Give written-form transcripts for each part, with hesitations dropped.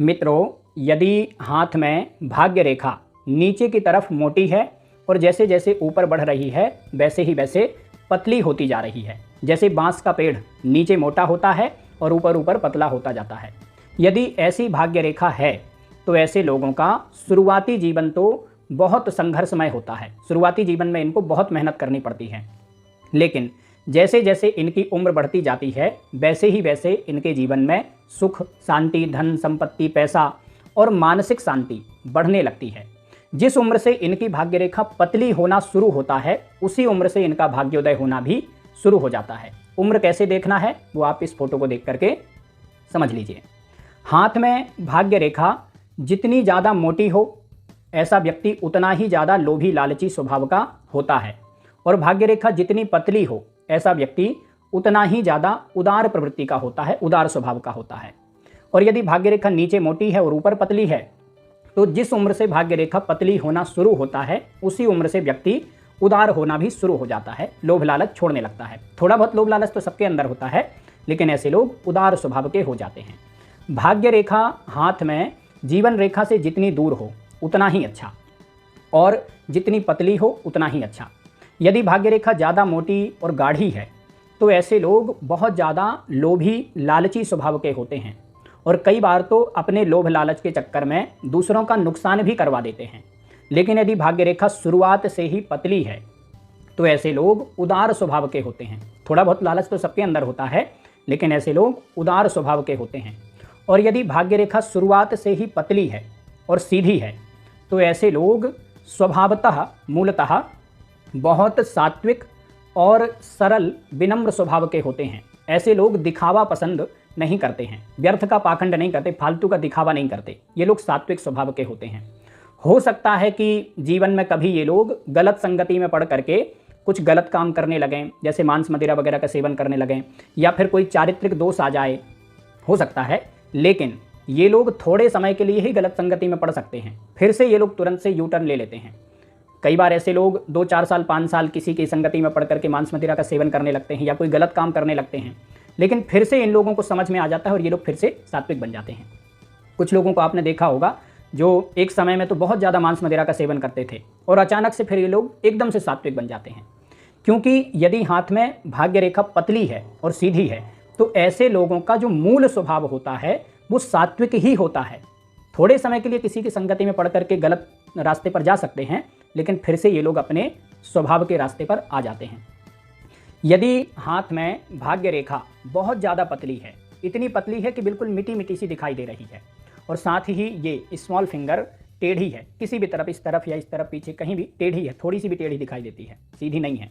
मित्रों, यदि हाथ में भाग्य रेखा नीचे की तरफ मोटी है और जैसे जैसे ऊपर बढ़ रही है वैसे ही वैसे पतली होती जा रही है, जैसे बांस का पेड़ नीचे मोटा होता है और ऊपर ऊपर पतला होता जाता है, यदि ऐसी भाग्य रेखा है तो ऐसे लोगों का शुरुआती जीवन तो बहुत संघर्षमय होता है। शुरुआती जीवन में इनको बहुत मेहनत करनी पड़ती है, लेकिन जैसे जैसे इनकी उम्र बढ़ती जाती है वैसे ही वैसे इनके जीवन में सुख, शांति, धन, संपत्ति, पैसा और मानसिक शांति बढ़ने लगती है। जिस उम्र से इनकी भाग्य रेखा पतली होना शुरू होता है उसी उम्र से इनका भाग्योदय होना भी शुरू हो जाता है। उम्र कैसे देखना है वो आप इस फोटो को देख करके समझ लीजिए। हाथ में भाग्य रेखा जितनी ज़्यादा मोटी हो ऐसा व्यक्ति उतना ही ज़्यादा लोभी लालची स्वभाव का होता है, और भाग्य रेखा जितनी पतली हो ऐसा व्यक्ति उतना ही ज़्यादा उदार प्रवृत्ति का होता है, उदार स्वभाव का होता है। और यदि भाग्य रेखा नीचे मोटी है और ऊपर पतली है तो जिस उम्र से भाग्य रेखा पतली होना शुरू होता है उसी उम्र से व्यक्ति उदार होना भी शुरू हो जाता है, लोभ लालच छोड़ने लगता है। थोड़ा बहुत लोभ लालच तो सबके अंदर होता है, लेकिन ऐसे लोग उदार स्वभाव के हो जाते हैं। भाग्य रेखा हाथ में जीवन रेखा से जितनी दूर हो उतना ही अच्छा, और जितनी पतली हो उतना ही अच्छा। यदि भाग्य रेखा ज़्यादा मोटी और गाढ़ी है तो ऐसे लोग बहुत ज़्यादा लोभी लालची स्वभाव के होते हैं, और कई बार तो अपने लोभ लालच के चक्कर में दूसरों का नुकसान भी करवा देते हैं। लेकिन यदि भाग्य रेखा शुरुआत से ही पतली है तो ऐसे लोग उदार स्वभाव के होते हैं। थोड़ा बहुत लालच तो सबके अंदर होता है, लेकिन ऐसे लोग उदार स्वभाव के होते हैं। और यदि भाग्य रेखा शुरुआत से ही पतली है और सीधी है तो ऐसे लोग स्वभावतः मूलतः बहुत सात्विक और सरल विनम्र स्वभाव के होते हैं। ऐसे लोग दिखावा पसंद नहीं करते हैं, व्यर्थ का पाखंड नहीं करते, फालतू का दिखावा नहीं करते। ये लोग सात्विक स्वभाव के होते हैं। हो सकता है कि जीवन में कभी ये लोग गलत संगति में पड़ करके कुछ गलत काम करने लगें, जैसे मांस मदिरा वगैरह का सेवन करने लगें, या फिर कोई चारित्रिक दोष आ जाए, हो सकता है। लेकिन ये लोग थोड़े समय के लिए ही गलत संगति में पड़ सकते हैं, फिर से ये लोग तुरंत से यू टर्न ले लेते हैं। कई बार ऐसे लोग 2-4 साल 5 साल किसी की संगति में पड़ करके मांस मदिरा का सेवन करने लगते हैं या कोई गलत काम करने लगते हैं, लेकिन फिर से इन लोगों को समझ में आ जाता है और ये लोग फिर से सात्विक बन जाते हैं। कुछ लोगों को आपने देखा होगा जो एक समय में तो बहुत ज़्यादा मांस मदिरा का सेवन करते थे और अचानक से फिर ये लोग एकदम से सात्विक बन जाते हैं। क्योंकि यदि हाथ में भाग्य रेखा पतली है और सीधी है तो ऐसे लोगों का जो मूल स्वभाव होता है वो सात्विक ही होता है। थोड़े समय के लिए किसी की संगति में पड़ करके गलत रास्ते पर जा सकते हैं, लेकिन फिर से ये लोग अपने स्वभाव के रास्ते पर आ जाते हैं। यदि हाथ में भाग्य रेखा बहुत ज़्यादा पतली है, इतनी पतली है कि बिल्कुल मिटी मिटी सी दिखाई दे रही है, और साथ ही ये स्मॉल फिंगर टेढ़ी है, किसी भी तरफ, इस तरफ या इस तरफ, पीछे कहीं भी टेढ़ी है, थोड़ी सी भी टेढ़ी दिखाई देती है, सीधी नहीं है,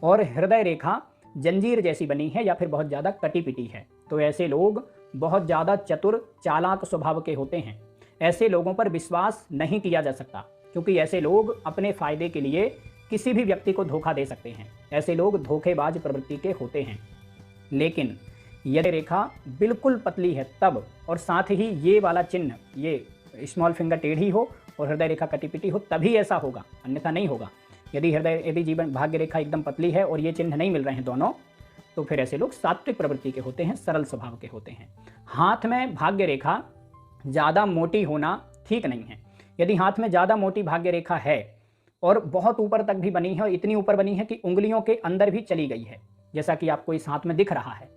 और हृदय रेखा जंजीर जैसी बनी है या फिर बहुत ज़्यादा कटी पिटी है, तो ऐसे लोग बहुत ज़्यादा चतुर चालाक स्वभाव के होते हैं। ऐसे लोगों पर विश्वास नहीं किया जा सकता, क्योंकि ऐसे लोग अपने फायदे के लिए किसी भी व्यक्ति को धोखा दे सकते हैं। ऐसे लोग धोखेबाज प्रवृत्ति के होते हैं। लेकिन यदि रेखा बिल्कुल पतली है तब, और साथ ही ये वाला चिन्ह, ये स्मॉल फिंगर टेढ़ी हो और हृदय रेखा कटी पिटी हो, तभी ऐसा होगा, अन्यथा नहीं होगा। यदि जीवन भाग्य रेखा एकदम पतली है और ये चिन्ह नहीं मिल रहे हैं दोनों, तो फिर ऐसे लोग सात्विक प्रवृत्ति के होते हैं, सरल स्वभाव के होते हैं। हाथ में भाग्य रेखा ज़्यादा मोटी होना ठीक नहीं है। यदि हाथ में ज़्यादा मोटी भाग्य रेखा है और बहुत ऊपर तक भी बनी है, और इतनी ऊपर बनी है कि उंगलियों के अंदर भी चली गई है, जैसा कि आपको इस हाथ में दिख रहा है,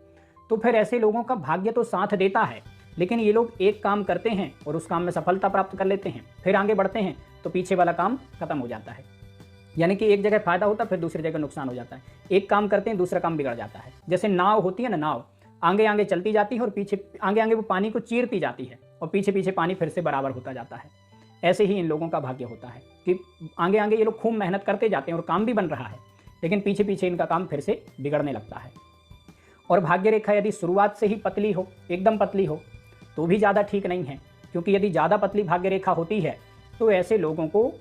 तो फिर ऐसे लोगों का भाग्य तो साथ देता है, लेकिन ये लोग एक काम करते हैं और उस काम में सफलता प्राप्त कर लेते हैं, फिर आगे बढ़ते हैं तो पीछे वाला काम खत्म हो जाता है। यानी कि एक जगह फायदा होता है, फिर दूसरी जगह नुकसान हो जाता है। एक काम करते हैं, दूसरा काम बिगड़ जाता है। जैसे नाव होती है ना, नाव आगे आगे चलती जाती है और पीछे आगे आगे वो पानी को चीरती जाती है, और पीछे पीछे पानी फिर से बराबर होता जाता है। ऐसे ही इन लोगों का भाग्य होता है कि आगे आगे ये लोग खूब मेहनत करते जाते हैं और काम भी बन रहा है, लेकिन पीछे पीछे इनका काम फिर से बिगड़ने लगता है। और भाग्य रेखा यदि शुरुआत से ही पतली हो, एकदम पतली हो, तो भी ज़्यादा ठीक नहीं है, क्योंकि यदि ज़्यादा पतली भाग्य रेखा होती है तो ऐसे लोगों को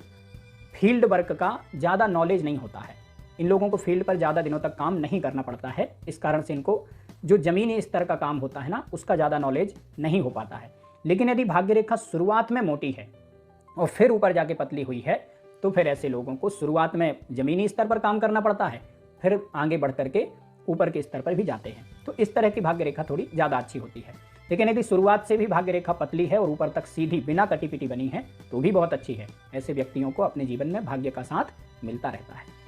फील्ड वर्क का ज़्यादा नॉलेज नहीं होता है। इन लोगों को फील्ड पर ज़्यादा दिनों तक काम नहीं करना पड़ता है, इस कारण से इनको जो ज़मीनी स्तर का काम होता है ना, उसका ज़्यादा नॉलेज नहीं हो पाता है। लेकिन यदि भाग्य रेखा शुरुआत में मोटी है और फिर ऊपर जाके पतली हुई है, तो फिर ऐसे लोगों को शुरुआत में ज़मीनी स्तर पर काम करना पड़ता है, फिर आगे बढ़ करके ऊपर के स्तर पर भी जाते हैं। तो इस तरह की भाग्य रेखा थोड़ी ज़्यादा अच्छी होती है। लेकिन यदि शुरुआत से भी भाग्य रेखा पतली है और ऊपर तक सीधी बिना कटी पिटी बनी है तो भी बहुत अच्छी है। ऐसे व्यक्तियों को अपने जीवन में भाग्य का साथ मिलता रहता है।